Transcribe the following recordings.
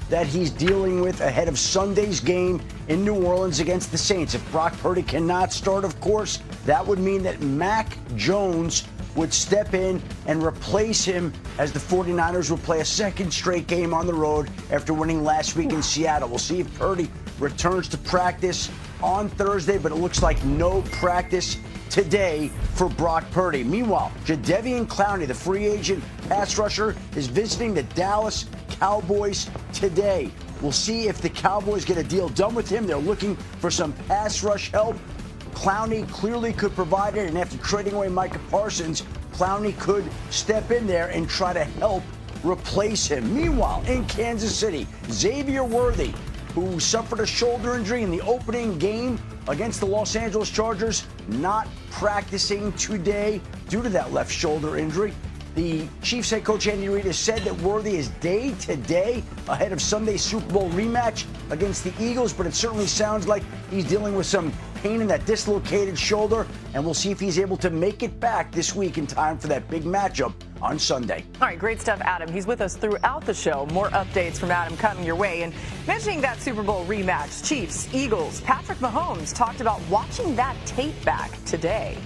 that he's dealing with ahead of Sunday's game in New Orleans against the Saints. If Brock Purdy cannot start, of course, that would mean that Mac Jones would step in and replace him, as the 49ers will play a second straight game on the road after winning last week in Seattle. We'll see if Purdy returns to practice on Thursday, but it looks like no practice today for Brock Purdy. Meanwhile, Jadeveon Clowney, the free agent pass rusher, is visiting the Dallas Cowboys today. We'll see if the Cowboys get a deal done with him. They're looking for some pass rush help. Clowney clearly could provide it, and after trading away Micah Parsons, Clowney could step in there and try to help replace him. Meanwhile, in Kansas City, Xavier Worthy, who suffered a shoulder injury in the opening game against the Los Angeles Chargers, not practicing today due to that left shoulder injury. The Chiefs head coach Andy Reid has said that Worthy is day to day ahead of Sunday's Super Bowl rematch against the Eagles, but it certainly sounds like he's dealing with some pain in that dislocated shoulder, and we'll see if he's able to make it back this week in time for that big matchup on Sunday. All right, great stuff, Adam. He's with us throughout the show. More updates from Adam coming your way. And mentioning that Super Bowl rematch, Chiefs, Eagles, Patrick Mahomes talked about watching that tape back today.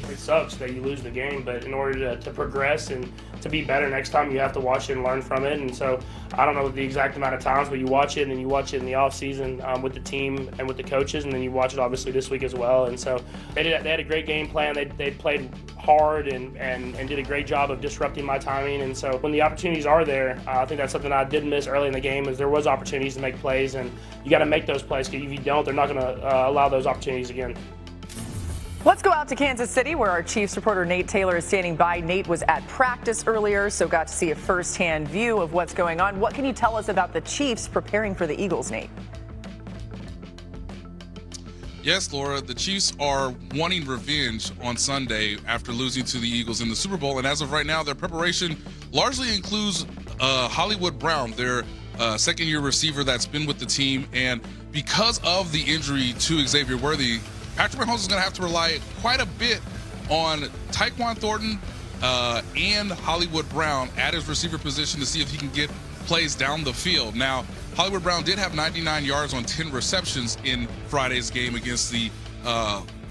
It sucks that you lose the game, but in order to progress and to be better next time, you have to watch it and learn from it. And so I don't know the exact amount of times, but you watch it, and you watch it in the offseason with the team and with the coaches, and then you watch it obviously this week as well. And so they had a great game plan. They played hard and did a great job of disrupting my timing. And so when the opportunities are there, I think that's something I did miss early in the game, is there was opportunities to make plays, and you got to make those plays, because if you don't, they're not going to allow those opportunities again. Let's go out to Kansas City, where our Chiefs reporter Nate Taylor is standing by. Nate was at practice earlier, so got to see a firsthand view of what's going on. What can you tell us about the Chiefs preparing for the Eagles, Nate? Yes, Laura, the Chiefs are wanting revenge on Sunday after losing to the Eagles in the Super Bowl. And as of right now, their preparation largely includes Hollywood Brown, their second-year receiver that's been with the team. And because of the injury to Xavier Worthy, Patrick Mahomes is going to have to rely quite a bit on Tyquan Thornton and Hollywood Brown at his receiver position to see if he can get plays down the field. Now, Hollywood Brown did have 99 yards on 10 receptions in Friday's game against the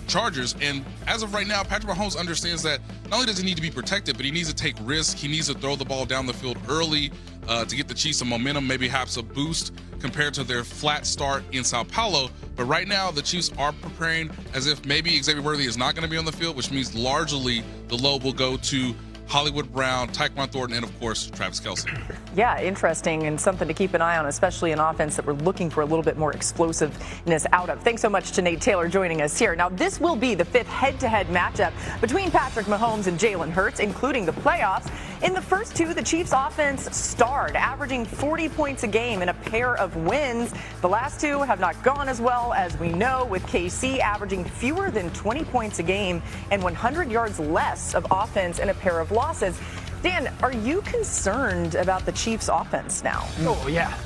Chargers. And as of right now, Patrick Mahomes understands that not only does he need to be protected, but he needs to take risks. He needs to throw the ball down the field early to get the Chiefs some momentum, maybe perhaps a boost compared to their flat start in Sao Paulo. But right now, the Chiefs are preparing as if maybe Xavier Worthy is not going to be on the field, which means largely the load will go to Hollywood Brown, Tyquan Thornton, and of course, Travis Kelce. Yeah, interesting, and something to keep an eye on, especially an offense that we're looking for a little bit more explosiveness out of. Thanks so much to Nate Taylor joining us here. Now, this will be the fifth head-to-head matchup between Patrick Mahomes and Jalen Hurts, including the playoffs. In the first two, the Chiefs' offense starred, averaging 40 points a game in a pair of wins. The last two have not gone as well, as we know, with KC averaging fewer than 20 points a game and 100 yards less of offense in a pair of losses. Dan, are you concerned about the Chiefs' offense now? Oh, yeah.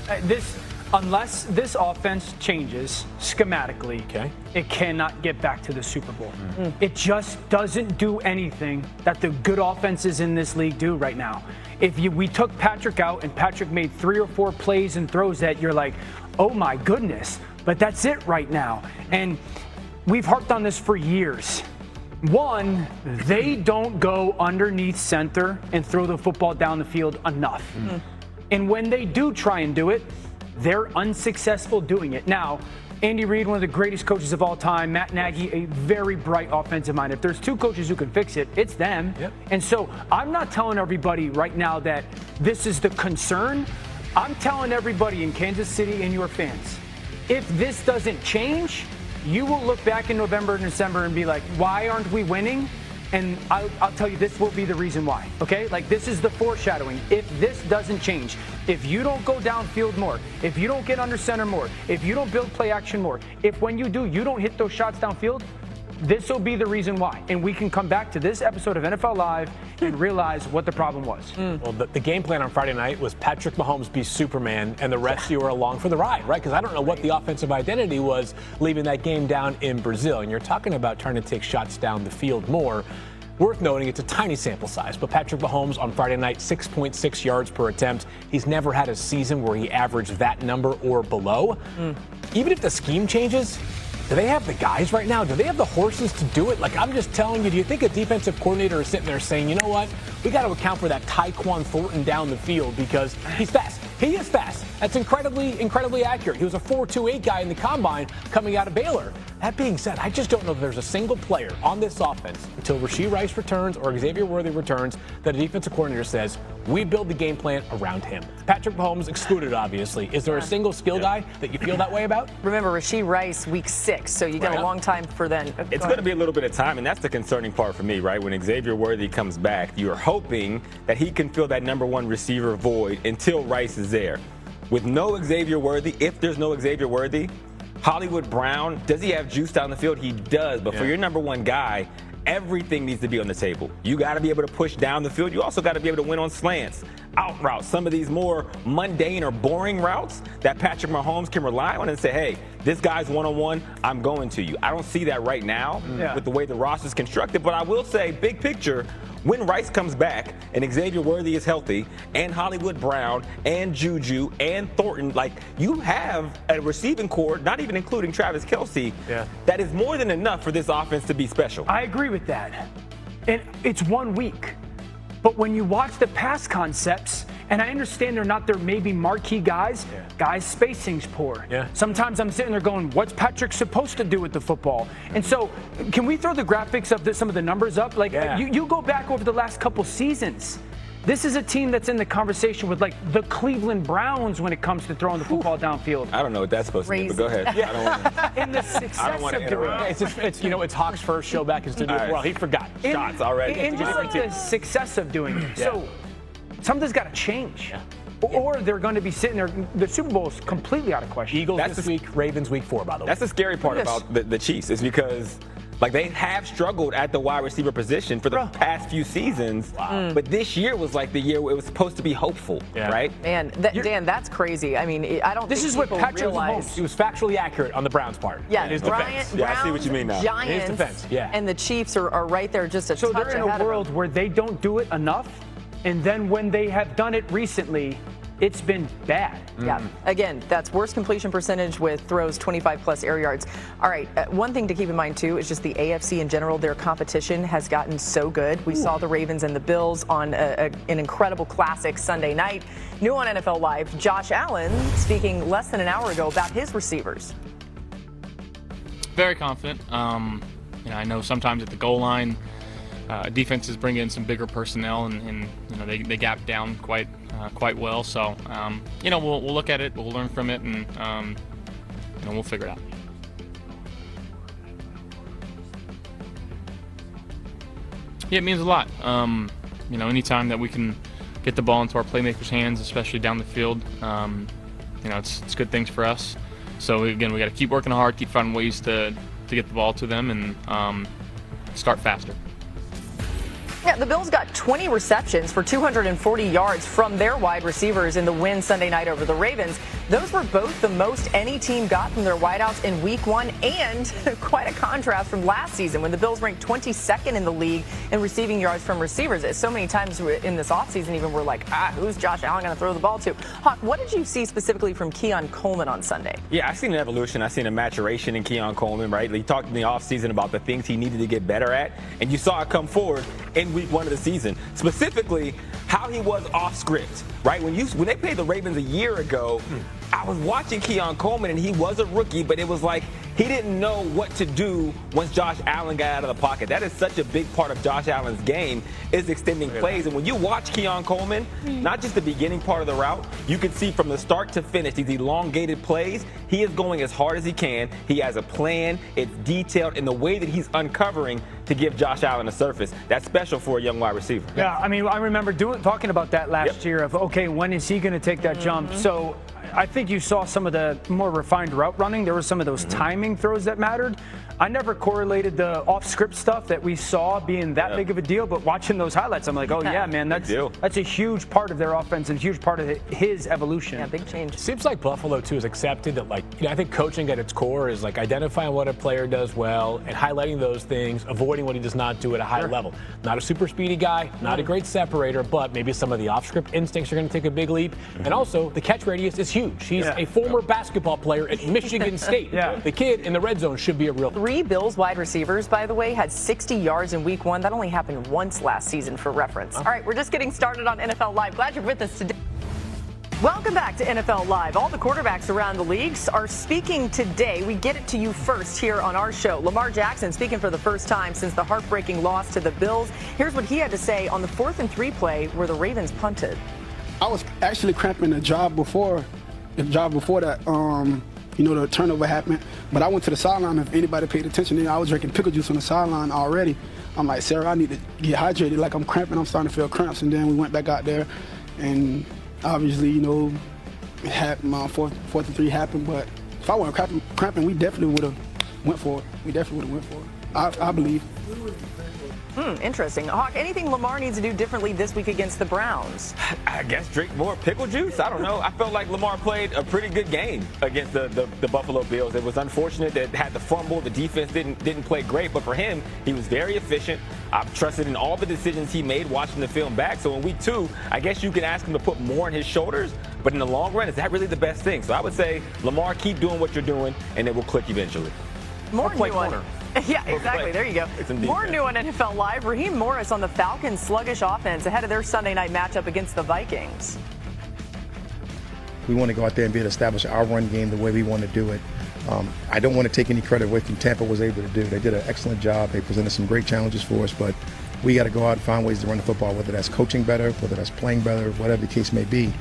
Unless this offense changes schematically, it cannot get back to the Super Bowl. It just doesn't do anything that the good offenses in this league do right now. If we took Patrick out and Patrick made 3 or 4 plays and throws that you're like, oh my goodness, but that's it right now. And we've harped on this for years. One, they don't go underneath center and throw the football down the field enough. And when they do try and do it, they're unsuccessful doing it. Now, Andy Reid, one of the greatest coaches of all time, Matt Nagy, a very bright offensive mind. If there's 2 coaches who can fix it, it's them. And so I'm not telling everybody right now that this is the concern. I'm telling everybody in Kansas City and your fans, if this doesn't change, you will look back in November and December and be like, why aren't we winning? And I'll tell you, this will be the reason why, okay? Like, this is the foreshadowing. If this doesn't change, if you don't go downfield more, if you don't get under center more, if you don't build play action more, if when you do, you don't hit those shots downfield, this will be the reason why. And we can come back to this episode of NFL Live and realize what the problem was. Well, the game plan on Friday night was Patrick Mahomes be Superman and the rest of you were along for the ride, right? Because I don't know what the offensive identity was leaving that game down in Brazil. And you're talking about trying to take shots down the field more. Worth noting, it's a tiny sample size, but Patrick Mahomes on Friday night, 6.6 yards per attempt. He's never had a season where he averaged that number or below. Even if the scheme changes, do they have the guys right now? Do they have the horses to do it? Like, I'm just telling you, do you think a defensive coordinator is sitting there saying, you know what, we got to account for that Tyquan Thornton down the field because he's fast. He is fast. That's incredibly accurate. He was a 4.28 guy in the combine coming out of Baylor. That being said, I just don't know if there's a single player on this offense until Rashee Rice returns or Xavier Worthy returns that a defensive coordinator says, we build the game plan around him. Patrick Mahomes excluded, obviously. Is there a single skill guy that you feel that way about? Remember, Rashee Rice, week 6, so you got a long time for then. It's going to be a little bit of time, and that's the concerning part for me, right? When Xavier Worthy comes back, you're hoping that he can fill that number 1 receiver void until Rice is there. With no Xavier Worthy, if there's no Xavier Worthy, Hollywood Brown, does he have juice down the field? He does, but for your number 1 guy, everything needs to be on the table. You got to be able to push down the field. You also got to be able to win on slants, out routes, some of these more mundane or boring routes that Patrick Mahomes can rely on and say, hey, this guy's one-on-one, I'm going to you. I don't see that right now with the way the roster's constructed, but I will say, big picture, when Rice comes back and Xavier Worthy is healthy and Hollywood Brown and Juju and Thornton, like you have a receiving core, not even including Travis Kelce, that is more than enough for this offense to be special. I agree with that. And it's 1 week. But when you watch the pass concepts, and I understand they're not their maybe marquee guys, guys' spacing's poor. Sometimes I'm sitting there going, what's Patrick supposed to do with the football? And so can we throw the graphics of some of the numbers up? Like you go back over the last couple seasons. This is a team that's in the conversation with like the Cleveland Browns when it comes to throwing the football downfield. I don't know what that's supposed to be, but go ahead. I don't want In the success of doing it. It's Hawk's first show back in studio. Well, he forgot shots already. And just like the success of doing it. So something's got to change. Or they're going to be sitting there. The Super Bowl is completely out of question. Eagles this week, Ravens week 4, by the way. That's the scary part about the Chiefs is because like they have struggled at the wide receiver position for the past few seasons. But this year was like the year where it was supposed to be hopeful, right? Man, Dan, that's crazy. I mean, I don't. This think is what Patrick realize. He was factually accurate on the Browns' part. Yeah, his Browns, defense. I see what you mean now. Giants, His defense, and the Chiefs are right there, just a So touch they're in ahead a of world them. where they don't do it enough, and then when they have done it recently, it's been bad. Yeah. Again, that's worst completion percentage with throws 25+ air yards. All right. One thing to keep in mind, too, is just the AFC in general. Their competition has gotten so good. We saw the Ravens and the Bills on an incredible classic Sunday night. New on NFL Live, Josh Allen speaking less than an hour ago about his receivers. Very confident. I know sometimes at the goal line, defenses bring in some bigger personnel, and they gap down quite well. So we'll look at it, we'll learn from it, and we'll figure it out. Yeah, it means a lot. Anytime that we can get the ball into our playmakers' hands, especially down the field, it's good things for us. So again, we got to keep working hard, keep finding ways to get the ball to them, and start faster. Yeah, the Bills got 20 receptions for 240 yards from their wide receivers in the win Sunday night over the Ravens. Those were both the most any team got from their wideouts in week 1, and quite a contrast from last season when the Bills ranked 22nd in the league in receiving yards from receivers. So many times in this offseason even we're like, who's Josh Allen going to throw the ball to? Hawk, what did you see specifically from Keon Coleman on Sunday? Yeah, I've seen an evolution. I've seen a maturation in Keon Coleman, right? He talked in the offseason about the things he needed to get better at, and you saw it come forward in week 1 of the season. Specifically, how he was off script, right? When they played the Ravens a year ago, I was watching Keon Coleman, and he was a rookie, but it was like he didn't know what to do once Josh Allen got out of the pocket. That is such a big part of Josh Allen's game, is extending plays. And when you watch Keon Coleman, not just the beginning part of the route, you can see from the start to finish these elongated plays, he is going as hard as he can. He has a plan. It's detailed in the way that he's uncovering to give Josh Allen a surface. That's special for a young wide receiver. Yeah, I mean, I remember talking about that last year of, okay, when is he going to take that jump? So I think you saw some of the more refined route running. There were some of those timing throws that mattered. I never correlated the off-script stuff that we saw being that big of a deal, but watching those highlights, I'm like, oh yeah, man, that's a huge part of their offense and a huge part of his evolution. Yeah, big change. Seems like Buffalo too has accepted that, like, I think coaching at its core is like identifying what a player does well and highlighting those things, avoiding what he does not do at a high level. Not a super speedy guy, not a great separator, but maybe some of the off-script instincts are going to take a big leap. And also, the catch radius is huge. He's a former basketball player at Michigan State. The kid in the red zone should be a real. 3 Bills wide receivers, by the way, had 60 yards in week 1. That only happened once last season, for reference. All right, we're just getting started on NFL Live. Glad you're with us today. Welcome back to NFL Live. All the quarterbacks around the leagues are speaking today. We get it to you first here on our show. Lamar Jackson speaking for the first time since the heartbreaking loss to the Bills. Here's what he had to say on the 4th and 3 play where the Ravens punted. I was actually cramping the drive before that. The turnover happened. But I went to the sideline. If anybody paid attention, I was drinking pickle juice on the sideline already. I'm like, Sarah, I need to get hydrated. Like, I'm cramping. I'm starting to feel cramps. And then we went back out there, and obviously, it happened. My 4th and 3 happened. But if I wasn't cramping, we definitely would have went for it. I believe. Interesting. Hawk, anything Lamar needs to do differently this week against the Browns? I guess drink more pickle juice. I don't know. I felt like Lamar played a pretty good game against the Buffalo Bills. It was unfortunate that had the fumble. The defense didn't play great, but for him, he was very efficient. I've trusted in all the decisions he made watching the film back. So in week 2, I guess you can ask him to put more on his shoulders, but in the long run, is that really the best thing? So I would say, Lamar, keep doing what you're doing, and it will click eventually. More new corner. Yeah, exactly. There you go. More new on NFL Live. Raheem Morris on the Falcons' sluggish offense ahead of their Sunday night matchup against the Vikings. We want to go out there and be able to establish our run game the way we want to do it. I don't want to take any credit away from Tampa was able to do. They did an excellent job. They presented some great challenges for us, but we got to go out and find ways to run the football, whether that's coaching better, whether that's playing better, whatever the case may be.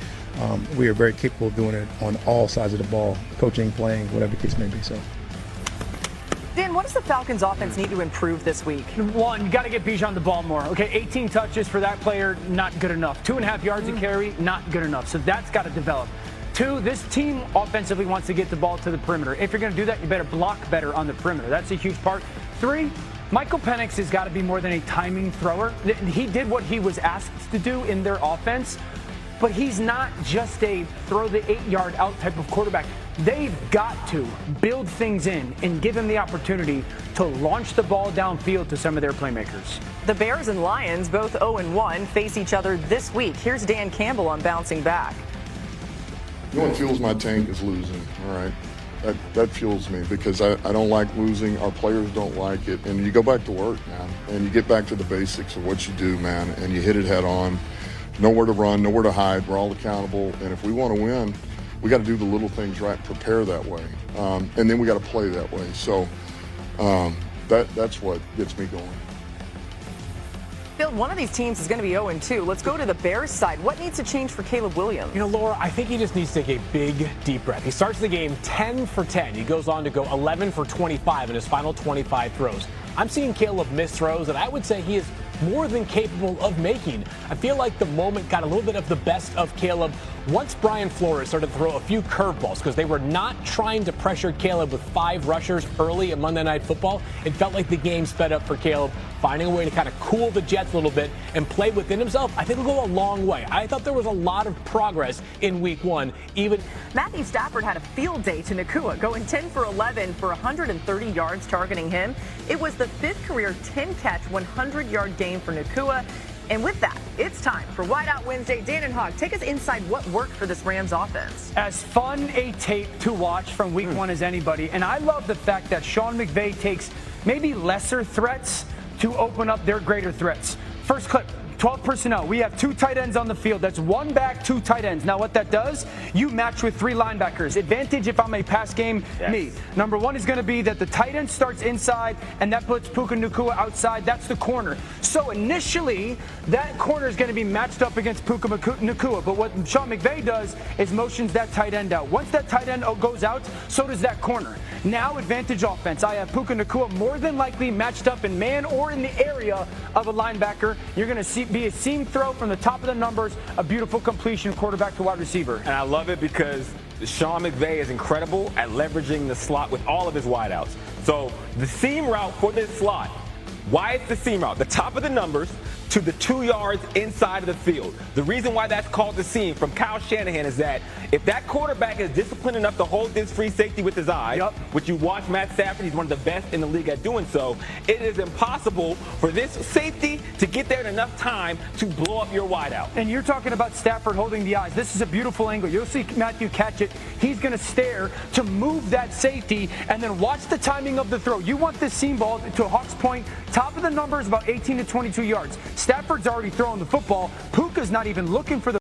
We are very capable of doing it on all sides of the ball, coaching, playing, whatever the case may be. So. Dan, what does the Falcons offense need to improve this week? 1, you got to get Bijan the ball more. Okay, 18 touches for that player, not good enough. 2.5 yards a carry, not good enough. So that's got to develop. 2, this team offensively wants to get the ball to the perimeter. If you're going to do that, you better block better on the perimeter. That's a huge part. 3, Michael Penix has got to be more than a timing thrower. He did what he was asked to do in their offense, but he's not just a throw the 8-yard out type of quarterback. They've got to build things in and give him the opportunity to launch the ball downfield to some of their playmakers. The Bears and Lions, both 0-1, face each other this week. Here's Dan Campbell on bouncing back. You know what fuels my tank is losing, all right? That fuels me because I don't like losing. Our players don't like it. And you go back to work, man, and you get back to the basics of what you do, man, and you hit it head on. Nowhere to run, nowhere to hide. We're all accountable. And if we want to win, we got to do the little things right, prepare that way, and then we got to play that way. So that's what gets me going. Bill, one of these teams is going to be 0-2. Let's go to the Bears side. What needs to change for Caleb Williams? Laura, I think he just needs to take a big, deep breath. He starts the game 10 for 10. He goes on to go 11 for 25 in his final 25 throws. I'm seeing Caleb miss throws that I would say he is more than capable of making. I feel like the moment got a little bit of the best of Caleb once Brian Flores started to throw a few curveballs because they were not trying to pressure Caleb with 5 rushers early at Monday Night Football. It felt like the game sped up for Caleb, finding a way to kind of cool the Jets a little bit and play within himself. I think it'll go a long way. I thought there was a lot of progress in week 1. Even Matthew Stafford had a field day to Nakua, going 10 for 11 for 130 yards targeting him. It was the 5th career 10-catch, 100-yard game for Nakua. And with that, it's time for Whiteout Wednesday. Dan and Hogg, take us inside what worked for this Rams offense. As fun a tape to watch from week 1 as anybody. And I love the fact that Sean McVay takes maybe lesser threats to open up their greater threats. First clip. 12 personnel. We have 2 tight ends on the field. That's 1 back, 2 tight ends. Now what that does, you match with 3 linebackers. Advantage if I'm a pass game, me. Number 1 is going to be that the tight end starts inside, and that puts Puka Nacua outside. That's the corner. So initially, that corner is going to be matched up against Puka Nacua. But what Sean McVay does is motions that tight end out. Once that tight end goes out, so does that corner. Now advantage offense. I have Puka Nacua more than likely matched up in man or in the area of a linebacker. You're going to be a seam throw from the top of the numbers, a beautiful completion, quarterback to wide receiver. And I love it because Sean McVay is incredible at leveraging the slot with all of his wideouts. So the seam route for this slot, why it's the seam route? The top of the numbers to the 2 yards inside of the field. The reason why that's called the seam from Kyle Shanahan is that if that quarterback is disciplined enough to hold this free safety with his eye, which you watch Matt Stafford, he's one of the best in the league at doing so, it is impossible for this safety to get there in enough time to blow up your wideout. And you're talking about Stafford holding the eyes. This is a beautiful angle. You'll see Matthew catch it. He's going to stare to move that safety and then watch the timing of the throw. You want this seam ball to Hawks Point, top of the numbers, about 18 to 22 yards. Stafford's already throwing the football. Puka's not even looking for the